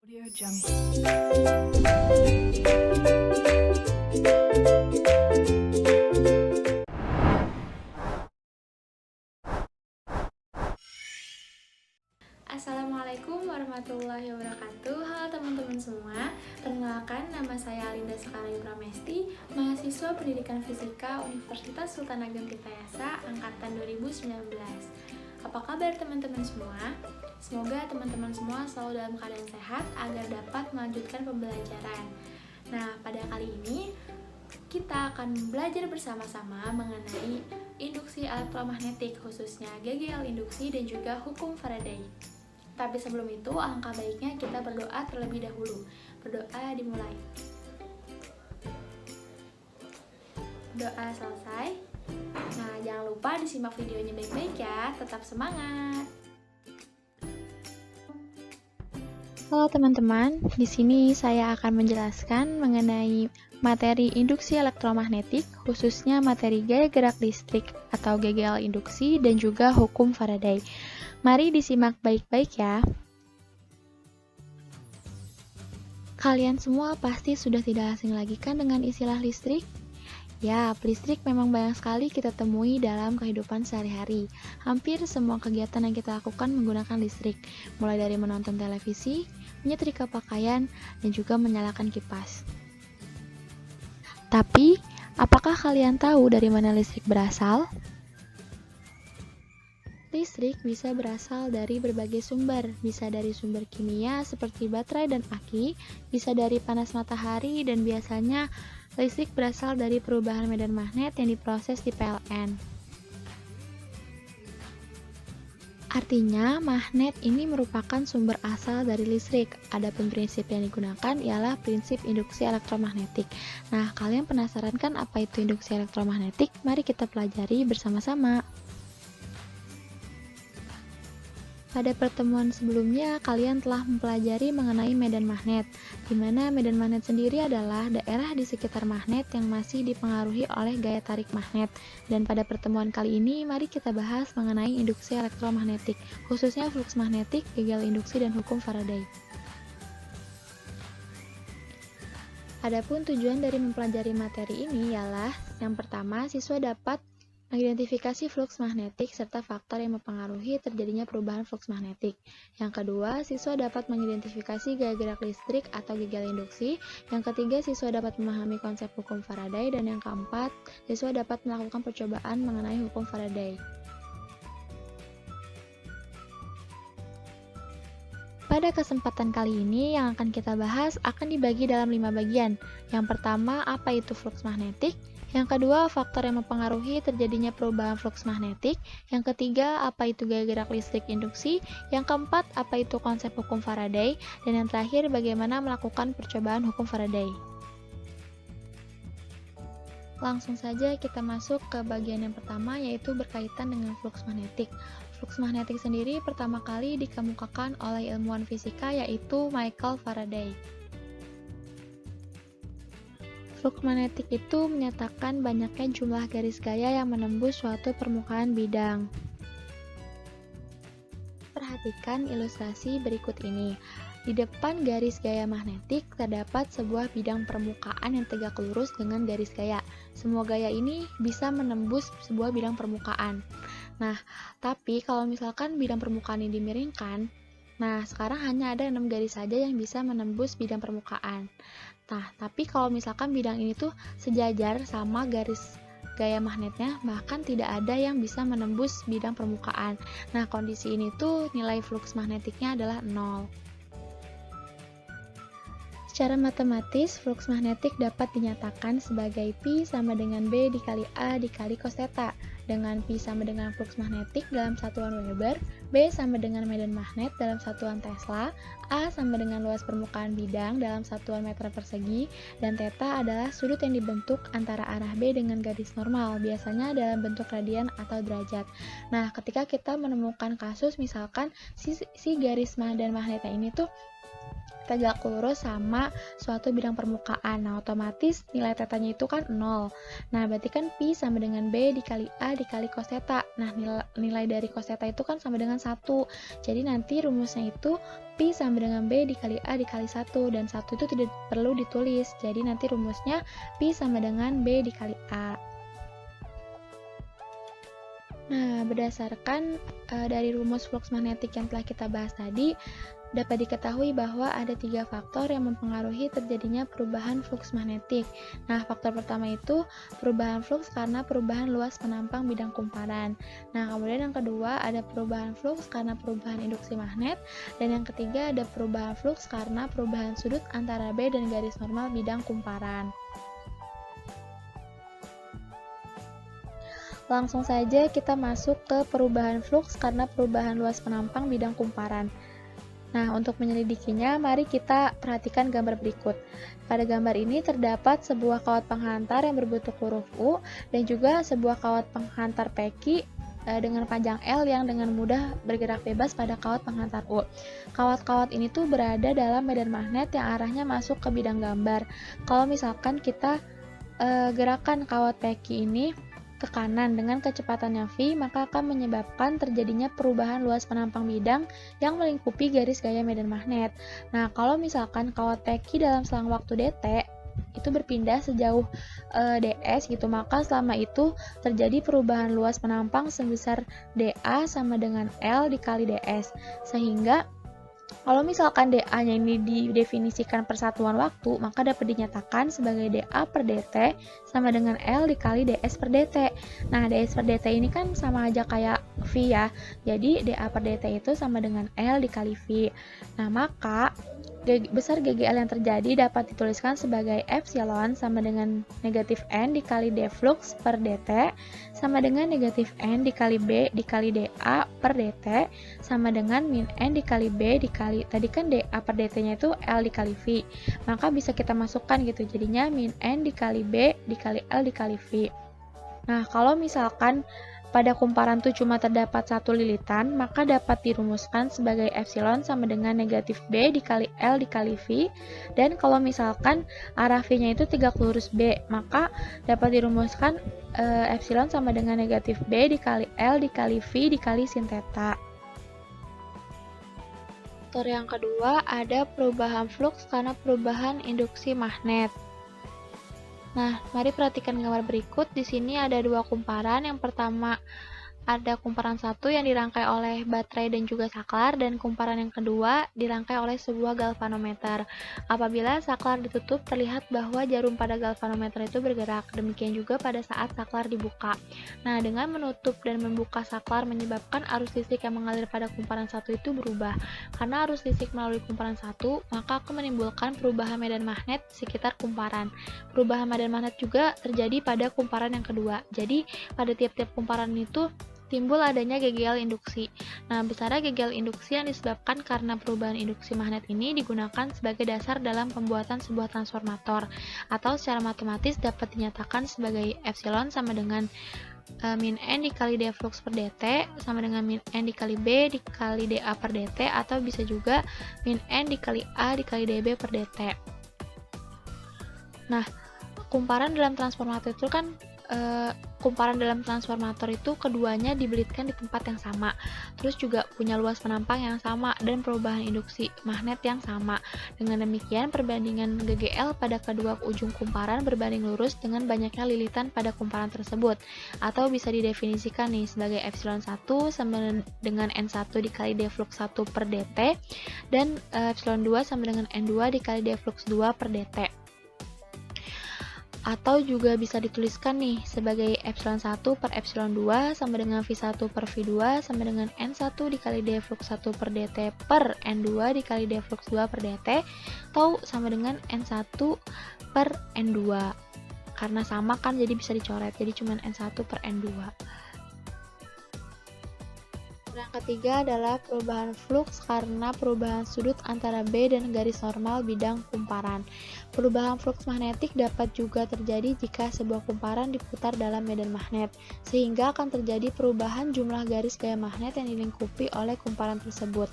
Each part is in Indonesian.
Audio Jungle. Assalamualaikum warahmatullahi wabarakatuh. Halo teman-teman semua. Perkenalkan, nama saya Alinda Sekarang Pramesti, mahasiswa Pendidikan Fisika Universitas Sultan Ageng Tirtayasa angkatan 2019. Apa kabar teman-teman semua? Semoga teman-teman semua selalu dalam keadaan sehat agar dapat melanjutkan pembelajaran. Nah, pada kali ini kita akan belajar bersama-sama mengenai induksi elektromagnetik, khususnya GGL induksi dan juga hukum Faraday. Tapi sebelum itu, alangkah baiknya kita berdoa terlebih dahulu. Berdoa dimulai. Doa selesai. Nah, jangan lupa disimak videonya baik-baik ya. Tetap semangat. Halo teman-teman, di sini saya akan menjelaskan mengenai materi induksi elektromagnetik, khususnya materi gaya gerak listrik atau GGL induksi dan juga hukum Faraday. Mari disimak baik-baik ya. Kalian semua pasti sudah tidak asing lagi kan dengan istilah listrik? Ya, listrik memang banyak sekali kita temui dalam kehidupan sehari-hari. Hampir semua kegiatan yang kita lakukan menggunakan listrik, mulai dari menonton televisi, menyetrika pakaian, dan juga menyalakan kipas. Tapi, apakah kalian tahu dari mana listrik berasal? Listrik bisa berasal dari berbagai sumber, bisa dari sumber kimia seperti baterai dan aki, bisa dari panas matahari, dan biasanya listrik berasal dari perubahan medan magnet yang diproses di PLN. Artinya, magnet ini merupakan sumber asal dari listrik. Adapun prinsip yang digunakan ialah prinsip induksi elektromagnetik. Nah, kalian penasaran kan apa itu induksi elektromagnetik? Mari kita pelajari bersama-sama. Pada pertemuan sebelumnya, kalian telah mempelajari mengenai medan magnet, di mana medan magnet sendiri adalah daerah di sekitar magnet yang masih dipengaruhi oleh gaya tarik magnet. Dan pada pertemuan kali ini, mari kita bahas mengenai induksi elektromagnetik, khususnya flux magnetik, GGL induksi, dan hukum Faraday. Adapun tujuan dari mempelajari materi ini ialah, yang pertama, siswa dapat mengidentifikasi flux magnetik serta faktor yang mempengaruhi terjadinya perubahan flux magnetik. Yang kedua, siswa dapat mengidentifikasi gaya gerak listrik atau GGL induksi. Yang ketiga, siswa dapat memahami konsep hukum Faraday. Dan yang keempat, siswa dapat melakukan percobaan mengenai hukum Faraday. Pada kesempatan kali ini yang akan kita bahas akan dibagi dalam 5 bagian. Yang pertama, apa itu flux magnetik? Yang kedua, faktor yang mempengaruhi terjadinya perubahan flux magnetik. Yang ketiga, apa itu gaya gerak listrik induksi. Yang keempat, apa itu konsep hukum Faraday. Dan yang terakhir, bagaimana melakukan percobaan hukum Faraday. Langsung saja kita masuk ke bagian yang pertama, yaitu berkaitan dengan flux magnetik. Flux magnetik sendiri pertama kali dikemukakan oleh ilmuwan fisika, yaitu Michael Faraday. Flux magnetik itu menyatakan banyaknya jumlah garis gaya yang menembus suatu permukaan bidang. Perhatikan ilustrasi berikut ini. Di depan garis gaya magnetik terdapat sebuah bidang permukaan yang tegak lurus dengan garis gaya. Semua gaya ini bisa menembus sebuah bidang permukaan. Nah, tapi kalau misalkan bidang permukaan ini dimiringkan, nah sekarang hanya ada 6 garis saja yang bisa menembus bidang permukaan. Nah, tapi kalau misalkan bidang ini tuh sejajar sama garis gaya magnetnya, bahkan tidak ada yang bisa menembus bidang permukaan. Nah, kondisi ini tuh nilai flux magnetiknya adalah 0. Secara matematis, flux magnetik dapat dinyatakan sebagai Pi sama dengan B dikali A dikali cos theta, dengan Pi sama dengan flux magnetik dalam satuan Weber, B sama dengan medan magnet dalam satuan Tesla, A sama dengan luas permukaan bidang dalam satuan meter persegi, dan theta adalah sudut yang dibentuk antara arah B dengan garis normal, biasanya dalam bentuk radian atau derajat. Nah, ketika kita menemukan kasus misalkan si garis dan magnetnya ini tuh tegak lurus sama suatu bidang permukaan. Nah, otomatis nilai tetanya itu kan 0. Nah, berarti kan pi sama dengan b dikali a dikali cos theta. Nah, nilai dari cos theta itu kan sama dengan 1. Jadi nanti rumusnya itu pi sama dengan b dikali a dikali 1, dan 1 itu tidak perlu ditulis. Jadi nanti rumusnya pi sama dengan b dikali a. Nah, berdasarkan dari rumus flux magnetik yang telah kita bahas tadi, dapat diketahui bahwa ada 3 faktor yang mempengaruhi terjadinya perubahan flux magnetik. Nah, faktor pertama itu perubahan flux karena perubahan luas penampang bidang kumparan. Nah, kemudian yang kedua ada perubahan flux karena perubahan induksi magnet, dan yang ketiga ada perubahan flux karena perubahan sudut antara B dan garis normal bidang kumparan. Langsung saja kita masuk ke perubahan flux karena perubahan luas penampang bidang kumparan. Nah, untuk menyelidikinya, mari kita perhatikan gambar berikut. Pada gambar ini terdapat sebuah kawat penghantar yang berbentuk huruf U dan juga sebuah kawat penghantar PQ dengan panjang L yang dengan mudah bergerak bebas pada kawat penghantar U. Kawat-kawat ini tuh berada dalam medan magnet yang arahnya masuk ke bidang gambar. Kalau misalkan kita gerakan kawat PQ ini ke kanan dengan kecepatannya v, maka akan menyebabkan terjadinya perubahan luas penampang bidang yang melingkupi garis gaya medan magnet. Nah, kalau misalkan kawat PQ dalam selang waktu dt itu berpindah sejauh ds gitu, maka selama itu terjadi perubahan luas penampang sebesar dA sama dengan L dikali ds, sehingga kalau misalkan dA-nya ini didefinisikan persatuan waktu, maka dapat dinyatakan sebagai dA per dt sama dengan L dikali ds per dt. Nah, ds per dt ini kan sama aja kayak V ya, jadi dA per dt itu sama dengan L dikali V. Nah, maka besar GGL yang terjadi dapat dituliskan sebagai epsilon sama dengan negatif N dikali d flux per dt sama dengan negatif N dikali B dikali dA per dt sama dengan min N dikali B dikali, tadi kan dA per dt nya itu L dikali V, maka bisa kita masukkan gitu, jadinya min N dikali B dikali L dikali V. Nah, kalau misalkan pada kumparan itu cuma terdapat satu lilitan, maka dapat dirumuskan sebagai epsilon sama dengan negatif B dikali L dikali V, dan kalau misalkan arah V-nya itu tegak lurus B, maka dapat dirumuskan epsilon sama dengan negatif B dikali L dikali V dikali sin theta. Faktor yang kedua ada perubahan flux karena perubahan induksi magnet. Nah, mari perhatikan gambar berikut. Di sini ada dua kumparan. Yang pertama ada kumparan satu yang dirangkai oleh baterai dan juga saklar, dan kumparan yang kedua dirangkai oleh sebuah galvanometer. Apabila saklar ditutup, terlihat bahwa jarum pada galvanometer itu bergerak. Demikian juga pada saat saklar dibuka. Nah, dengan menutup dan membuka saklar menyebabkan arus listrik yang mengalir pada kumparan satu itu berubah. Karena arus listrik melalui kumparan satu, maka akan menimbulkan perubahan medan magnet di sekitar kumparan. Perubahan medan magnet juga terjadi pada kumparan yang kedua. Jadi, pada tiap-tiap kumparan itu timbul adanya GGL induksi. Nah, besarnya GGL induksi yang disebabkan karena perubahan induksi magnet ini digunakan sebagai dasar dalam pembuatan sebuah transformator, atau secara matematis dapat dinyatakan sebagai epsilon sama dengan min N dikali d flux per dt sama dengan min N dikali B dikali dA per dt, atau bisa juga min N dikali A dikali dB per dt. Nah, kumparan dalam transformator itu kan keduanya dibelitkan di tempat yang sama, terus juga punya luas penampang yang sama dan perubahan induksi magnet yang sama. Dengan demikian, perbandingan GGL pada kedua ujung kumparan berbanding lurus dengan banyaknya lilitan pada kumparan tersebut, atau bisa didefinisikan nih sebagai epsilon 1 sama dengan N1 dikali d flux 1 per dt, dan epsilon 2 sama dengan N2 dikali d flux 2 per dt. Atau juga bisa dituliskan nih sebagai epsilon 1 per epsilon 2 sama dengan V1 per V2 sama dengan N1 dikali d flux 1 per dt per N2 dikali d flux 2 per dt, atau sama dengan N1 per N2. Karena sama kan, jadi bisa dicoret, jadi cuma N1 per N2. Yang ketiga adalah perubahan fluks karena perubahan sudut antara B dan garis normal bidang kumparan. Perubahan fluks magnetik dapat juga terjadi jika sebuah kumparan diputar dalam medan magnet, sehingga akan terjadi perubahan jumlah garis gaya magnet yang dilingkupi oleh kumparan tersebut.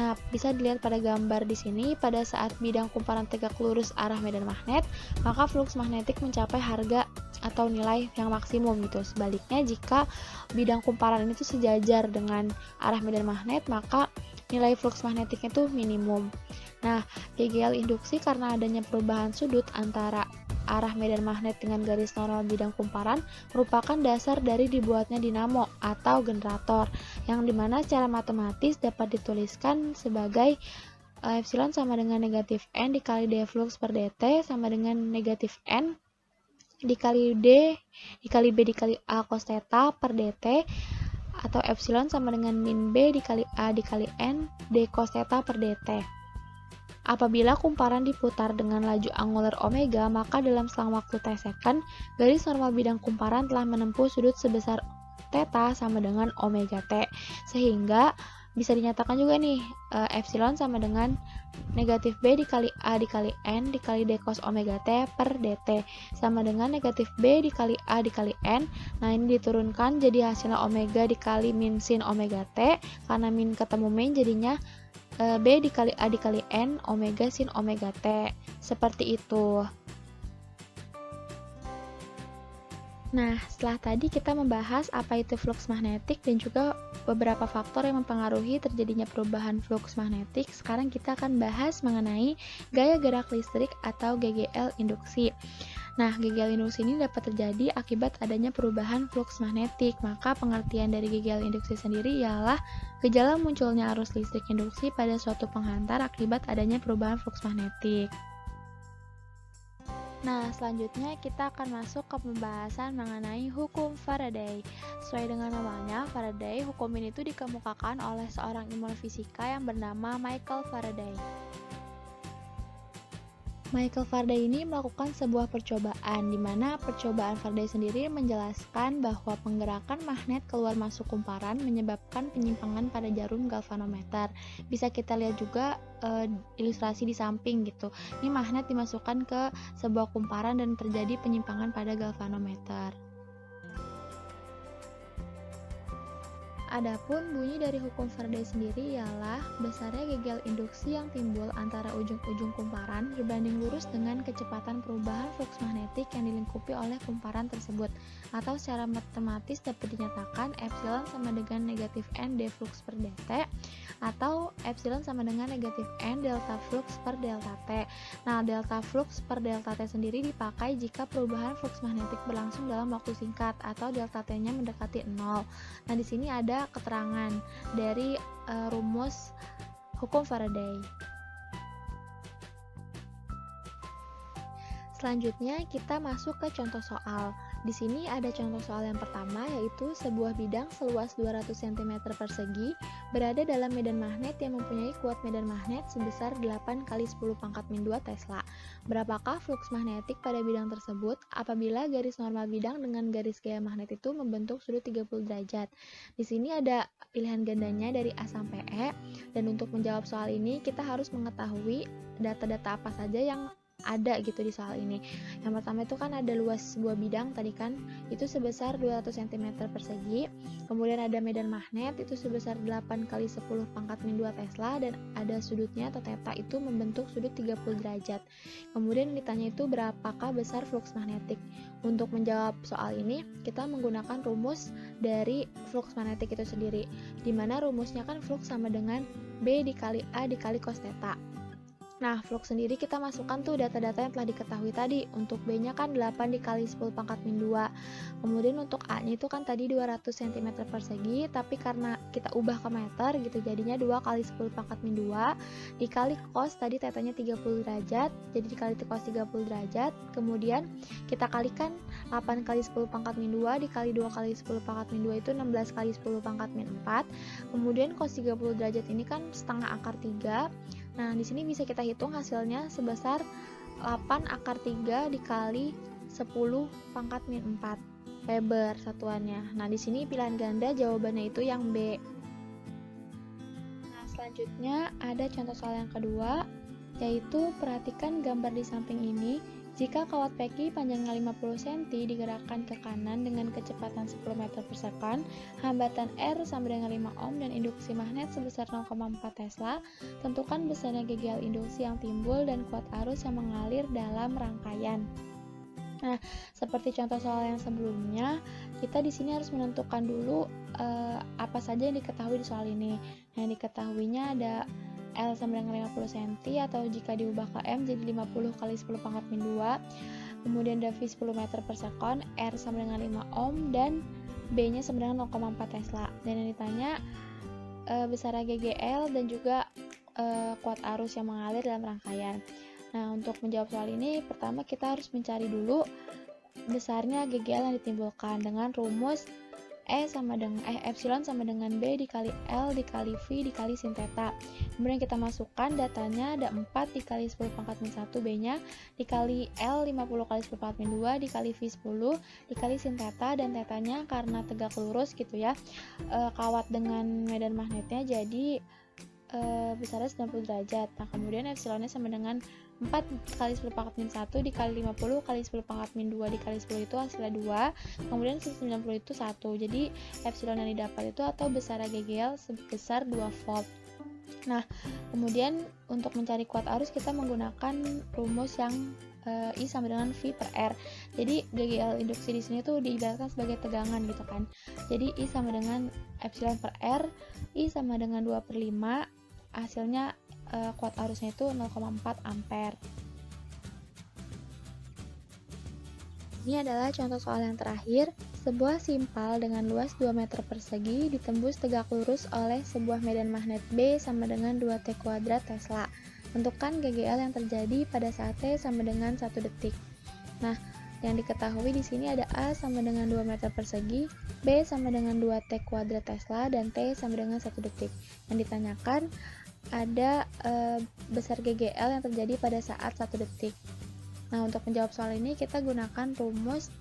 Nah, bisa dilihat pada gambar di sini, pada saat bidang kumparan tegak lurus arah medan magnet, maka fluks magnetik mencapai harga atau nilai yang maksimum gitu. Sebaliknya, jika bidang kumparan itu sejajar dengan arah medan magnet, maka nilai flux magnetiknya itu minimum. Nah, GGL induksi karena adanya perubahan sudut antara arah medan magnet dengan garis normal bidang kumparan merupakan dasar dari dibuatnya dinamo atau generator, yang dimana secara matematis dapat dituliskan sebagai epsilon sama dengan negatif N dikali D flux per dt sama dengan negatif N dikali D dikali B dikali A cos theta per dt, atau epsilon sama dengan min B dikali A dikali N D cos theta per dt. Apabila kumparan diputar dengan laju angular omega, maka dalam selang waktu T second, garis normal bidang kumparan telah menempuh sudut sebesar theta sama dengan omega T, sehingga bisa dinyatakan juga nih epsilon sama dengan negatif B dikali A dikali N dikali D cos omega T per dt sama dengan negatif B dikali A dikali N. Nah, ini diturunkan jadi hasilnya omega dikali min sin omega T, karena min ketemu min jadinya B dikali A dikali N omega sin omega T. Seperti itu. Nah, setelah tadi kita membahas apa itu flux magnetik dan juga beberapa faktor yang mempengaruhi terjadinya perubahan flux magnetik, sekarang kita akan bahas mengenai gaya gerak listrik atau GGL induksi. Nah, GGL induksi ini dapat terjadi akibat adanya perubahan flux magnetik. Maka pengertian dari GGL induksi sendiri ialah gejala munculnya arus listrik induksi pada suatu penghantar akibat adanya perubahan flux magnetik. Nah, selanjutnya kita akan masuk ke pembahasan mengenai hukum Faraday. Sesuai dengan namanya, Faraday, hukum ini itu dikemukakan oleh seorang ilmuwan fisika yang bernama Michael Faraday. Michael Faraday ini melakukan sebuah percobaan, di mana percobaan Faraday sendiri menjelaskan bahwa penggerakan magnet keluar masuk kumparan menyebabkan penyimpangan pada jarum galvanometer. Bisa kita lihat juga ilustrasi di samping gitu. Ini magnet dimasukkan ke sebuah kumparan dan terjadi penyimpangan pada galvanometer. Adapun bunyi dari hukum Faraday sendiri ialah besarnya GGL induksi yang timbul antara ujung-ujung kumparan berbanding lurus dengan kecepatan perubahan flux magnetik yang dilingkupi oleh kumparan tersebut, atau secara matematis dapat dinyatakan epsilon sama dengan negatif N D flux per dt, atau epsilon sama dengan negatif N delta flux per delta T. Nah, delta flux per delta T sendiri dipakai jika perubahan flux magnetik berlangsung dalam waktu singkat atau delta T-nya mendekati 0. Nah, di sini ada keterangan dari rumus hukum Faraday. Selanjutnya kita masuk ke contoh soal. Di sini ada contoh soal yang pertama, yaitu sebuah bidang seluas 200 cm persegi berada dalam medan magnet yang mempunyai kuat medan magnet sebesar 8 kali 10 pangkat min 2 Tesla. Berapakah flux magnetik pada bidang tersebut apabila garis normal bidang dengan garis gaya magnet itu membentuk sudut 30 derajat? Di sini ada pilihan gandanya dari A sampai E, dan untuk menjawab soal ini kita harus mengetahui data-data apa saja yang ada gitu di soal ini. Yang pertama itu kan ada luas sebuah bidang tadi kan, itu sebesar 200 cm persegi. Kemudian ada medan magnet itu sebesar 8 kali 10 pangkat min 2 Tesla, dan ada sudutnya atau theta itu membentuk sudut 30 derajat. Kemudian ditanya itu berapakah besar flux magnetik. Untuk menjawab soal ini kita menggunakan rumus dari flux magnetik itu sendiri, dimana rumusnya kan flux sama dengan B dikali A dikali cos theta. Nah, flux sendiri kita masukkan tuh data-data yang telah diketahui tadi. Untuk B-nya kan 8 dikali 10 pangkat min 2. Kemudian untuk A-nya itu kan tadi 200 cm persegi, tapi karena kita ubah ke meter gitu, jadinya 2 kali 10 pangkat min 2 dikali cos tadi tetanya 30 derajat, jadi dikali cos 30 derajat. Kemudian kita kalikan 8 kali 10 pangkat min 2 dikali 2 kali 10 pangkat min 2 itu 16 kali 10 pangkat min 4. Kemudian cos 30 derajat ini kan setengah akar 3. Nah, di sini bisa kita hitung hasilnya sebesar 8 akar 3 dikali 10 pangkat min 4 Weber satuannya. Nah, di sini pilihan ganda jawabannya itu yang B. Selanjutnya ada contoh soal yang kedua, yaitu perhatikan gambar di samping ini. Jika kawat peki panjangnya 50 cm digerakkan ke kanan dengan kecepatan 10 meter per second, hambatan R sama dengan 5 ohm dan induksi magnet sebesar 0,4 Tesla, tentukan besarnya GGL induksi yang timbul dan kuat arus yang mengalir dalam rangkaian. Nah, seperti contoh soal yang sebelumnya, kita di sini harus menentukan dulu apa saja yang diketahui di soal ini. Yang diketahuinya ada L sama dengan 50 cm atau jika diubah ke M jadi 50 kali 10 pangkat min 2. Kemudian ada V 10 meter per second, R sama dengan 5 ohm dan B-nya sama dengan 0,4 Tesla. Dan yang ditanya besar GGL dan juga kuat arus yang mengalir dalam rangkaian. Nah, untuk menjawab soal ini, pertama kita harus mencari dulu besarnya GGL yang ditimbulkan dengan rumus epsilon sama dengan B dikali L dikali V dikali sin theta. Kemudian kita masukkan datanya, ada 4 dikali 10 pangkat min 1 B-nya dikali L 50 kali 10 pangkat min 2 dikali V 10 dikali sin theta, dan tetanya karena tegak lurus gitu ya, kawat dengan medan magnetnya jadi besarnya 90 derajat. Nah, kemudian epsilonnya sama dengan 4 kali 10 pangkat min 1 dikali 50 kali 10 pangkat min 2 dikali 10 itu hasilnya 2. Kemudian 90 itu 1. Jadi epsilon yang didapat itu atau besar GGL sebesar 2 volt. Nah, kemudian untuk mencari kuat arus kita menggunakan rumus yang I sama dengan V per R. Jadi GGL induksi di sini tuh diibaratkan sebagai tegangan gitu kan. Jadi I sama dengan epsilon per R, I sama dengan 2 per 5. Hasilnya kuat arusnya itu 0,4 ampere. Ini adalah contoh soal yang terakhir. Sebuah simpal dengan luas 2 meter persegi ditembus tegak lurus oleh sebuah medan magnet B sama dengan 2T kuadrat Tesla. Tentukan GGL yang terjadi pada saat T sama dengan 1 detik. Nah, yang diketahui di sini ada A sama dengan 2 meter persegi, B sama dengan 2T kuadrat Tesla, dan T sama dengan 1 detik. Yang ditanyakan ada besar GGL yang terjadi pada saat 1 detik. Nah, untuk menjawab soal ini kita gunakan rumus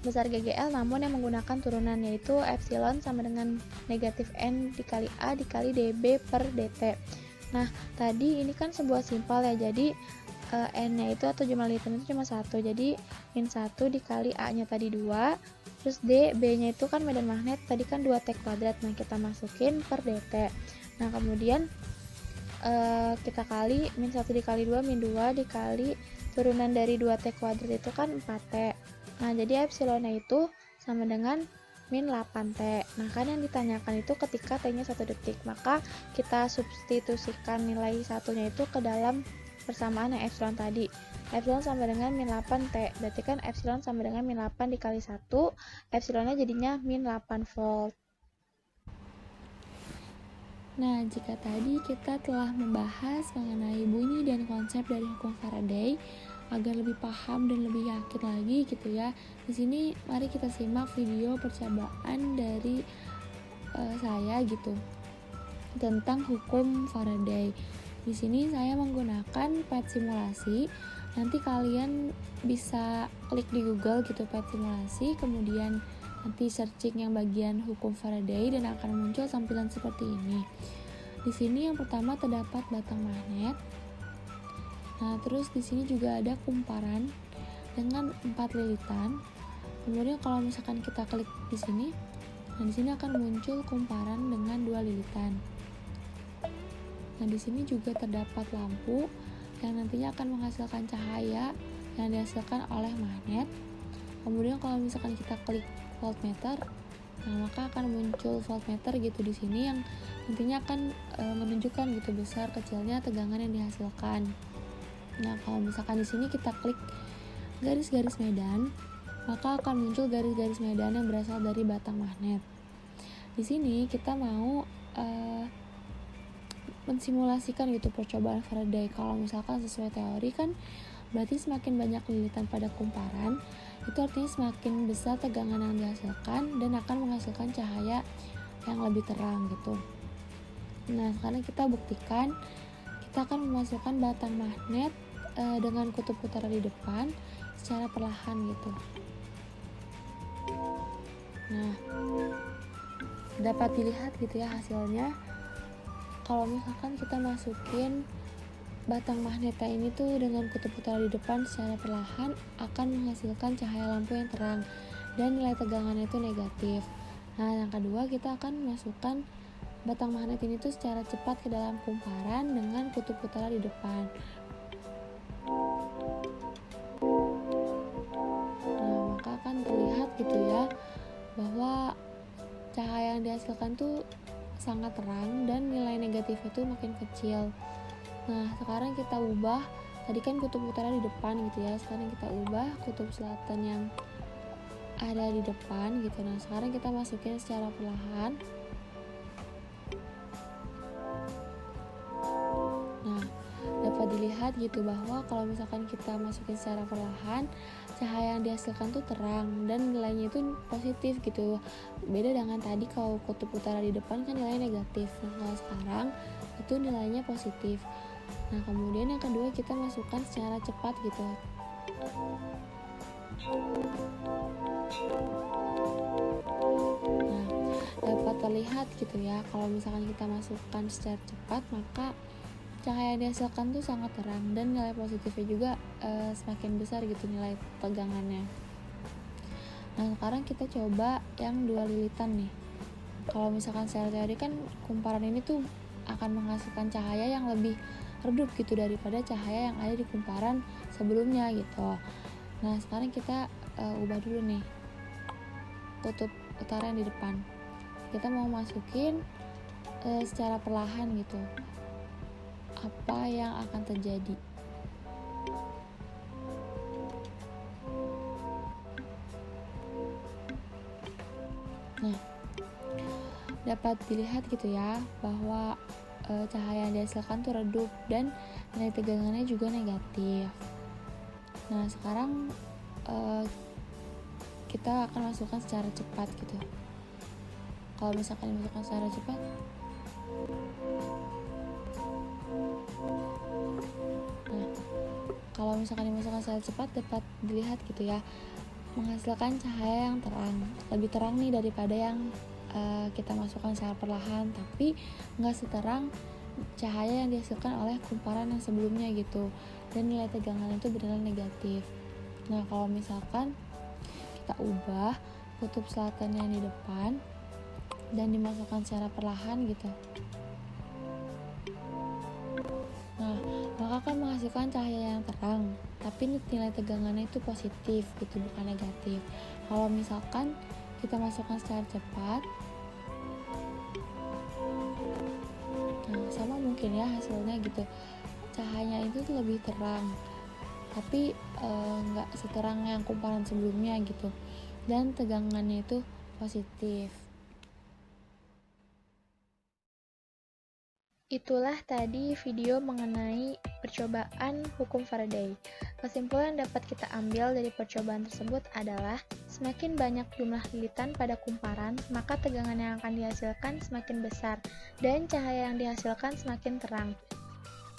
besar GGL namun yang menggunakan turunan, yaitu epsilon sama dengan negatif N dikali A dikali dB per dt. Nah, tadi ini kan sebuah simpal ya, jadi N-nya itu atau jumlah liter itu cuma 1, jadi min 1 dikali A-nya tadi 2, terus D, B-nya itu kan medan magnet, tadi kan 2T kuadrat, nah kita masukin per dt. Nah, kemudian kita kali min 1 dikali 2, min 2 dikali turunan dari 2T kuadrat itu kan 4T. Nah, jadi epsilonnya itu sama dengan min 8T. Nah, kan yang ditanyakan itu ketika T-nya 1 detik, maka kita substitusikan nilai satunya itu ke dalam persamaan yang epsilon tadi. Epsilon sama dengan min 8T, berarti kan epsilon sama dengan min 8 dikali 1, epsilonnya jadinya min 8 volt. Nah, jika tadi kita telah membahas mengenai bunyi dan konsep dari hukum Faraday, agar lebih paham dan lebih yakin lagi gitu ya. Di sini mari kita simak video percobaan dari saya gitu tentang hukum Faraday. Di sini saya menggunakan PET simulasi. Nanti kalian bisa klik di Google gitu PET simulasi, kemudian nanti searching yang bagian hukum Faraday dan akan muncul tampilan seperti ini. Di sini yang pertama terdapat batang magnet. Nah, terus di sini juga ada kumparan dengan 4 lilitan. Kemudian kalau misalkan kita klik di sini, nah di sini akan muncul kumparan dengan 2 lilitan. Nah, di sini juga terdapat lampu yang nantinya akan menghasilkan cahaya yang dihasilkan oleh magnet. Kemudian kalau misalkan kita klik voltmeter, nah maka akan muncul voltmeter gitu di sini yang nantinya akan menunjukkan gitu besar kecilnya tegangan yang dihasilkan. Nah, kalau misalkan di sini kita klik garis-garis medan, maka akan muncul garis-garis medan yang berasal dari batang magnet. Di sini kita mau mensimulasikan gitu percobaan Faraday. Kalau misalkan sesuai teori kan berarti semakin banyak lilitan pada kumparan, itu artinya semakin besar tegangan yang dihasilkan dan akan menghasilkan cahaya yang lebih terang gitu. Nah, sekarang kita buktikan, kita akan memasukkan batang magnet dengan kutub utara di depan secara perlahan gitu. Nah, dapat dilihat gitu ya hasilnya. kalau misalkan kita masukin batang magnetnya ini tuh dengan kutub utara di depan secara perlahan akan menghasilkan cahaya lampu yang terang dan nilai tegangannya itu negatif. Nah, yang kedua kita akan masukkan batang magnet ini tuh secara cepat ke dalam kumparan dengan kutub utara di depan. Nah, maka akan terlihat gitu ya bahwa cahaya yang dihasilkan tuh sangat terang dan nilai negatif itu makin kecil. Nah, sekarang kita ubah, tadi kan kutub utara di depan gitu ya, sekarang kita ubah kutub selatan yang ada di depan gitu. Nah, sekarang kita masukin secara perlahan. Nah, dapat dilihat gitu bahwa kalau misalkan kita masukin secara perlahan, cahaya yang dihasilkan tuh terang dan nilainya itu positif gitu. Beda dengan tadi kalau kutub utara di depan kan nilainya negatif. Nah, kalau sekarang itu nilainya positif. Nah, kemudian yang kedua kita masukkan secara cepat gitu. Nah, dapat terlihat gitu ya, kalau misalkan kita masukkan secara cepat, maka cahaya yang dihasilkan tuh sangat terang dan nilai positifnya juga semakin besar gitu nilai tegangannya. Nah, sekarang kita coba yang dua lilitan nih. Kalau misalkan secara teori kan kumparan ini tuh akan menghasilkan cahaya yang lebih redup gitu daripada cahaya yang ada di kumparan sebelumnya gitu. Nah, sekarang kita ubah dulu nih kutub utara yang di depan. Kita mau masukin secara perlahan gitu. Apa yang akan terjadi? Nah, dapat dilihat gitu ya bahwa cahaya yang dihasilkan tuh redup dan nilai tegangannya juga negatif. Nah, sekarang kita akan masukkan secara cepat gitu. Kalau misalkan dimasukkan secara cepat, nah, kalau misalkan dimasukkan secara cepat dapat dilihat gitu ya, menghasilkan cahaya yang terang, lebih terang nih daripada yang kita masukkan secara perlahan, tapi nggak seterang cahaya yang dihasilkan oleh kumparan yang sebelumnya gitu, dan nilai tegangan itu benar negatif. Nah, kalau misalkan kita ubah kutub selatan yang di depan dan dimasukkan secara perlahan gitu, nah, maka akan menghasilkan cahaya yang terang, tapi nilai tegangannya itu positif gitu, bukan negatif. Kalau misalkan kita masukkan secara cepat, nah, sama mungkin ya hasilnya gitu, cahayanya itu tuh lebih terang, tapi nggak seterang yang kumparan sebelumnya gitu, dan tegangannya itu positif. Itulah tadi video mengenai percobaan hukum Faraday. Kesimpulan yang dapat kita ambil dari percobaan tersebut adalah semakin banyak jumlah lilitan pada kumparan, maka tegangan yang akan dihasilkan semakin besar dan cahaya yang dihasilkan semakin terang.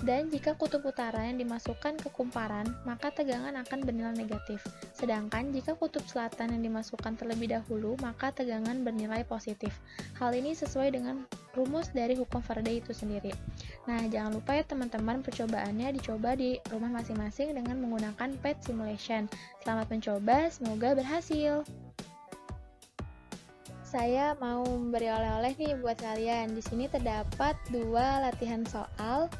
Dan jika kutub utara yang dimasukkan ke kumparan, maka tegangan akan bernilai negatif. Sedangkan jika kutub selatan yang dimasukkan terlebih dahulu, maka tegangan bernilai positif. Hal ini sesuai dengan rumus dari hukum Faraday itu sendiri. Nah, jangan lupa ya teman-teman, percobaannya dicoba di rumah masing-masing dengan menggunakan PET simulation. Selamat mencoba, semoga berhasil. Saya mau memberi oleh-oleh nih buat kalian. Di sini terdapat 2 latihan soal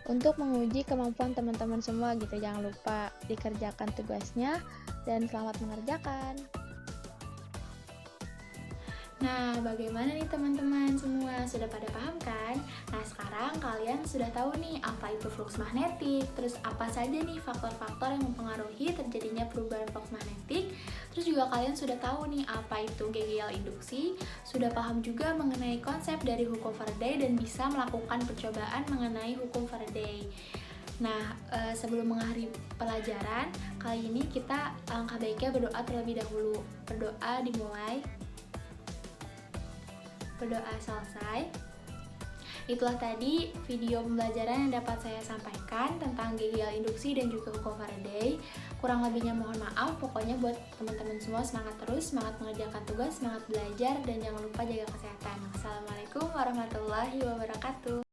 untuk menguji kemampuan teman-teman semua gitu. Jangan lupa dikerjakan tugasnya dan selamat mengerjakan. Nah, bagaimana nih teman-teman semua? Sudah pada paham kan? Nah, sekarang kalian sudah tahu nih apa itu flux magnetik, terus apa saja nih faktor-faktor yang mempengaruhi terjadinya perubahan flux magnetik. Terus juga kalian sudah tahu nih apa itu GGL induksi, sudah paham juga mengenai konsep dari hukum Faraday dan bisa melakukan percobaan mengenai hukum Faraday. Nah, sebelum mengakhiri pelajaran, kali ini kita alangkah baiknya berdoa terlebih dahulu. Berdoa dimulai. Berdoa selesai. Itulah tadi video pembelajaran yang dapat saya sampaikan tentang GGL induksi dan juga hukum Faraday. Kurang lebihnya mohon maaf, pokoknya buat teman-teman semua semangat terus, semangat mengerjakan tugas, semangat belajar, dan jangan lupa jaga kesehatan. Assalamualaikum warahmatullahi wabarakatuh.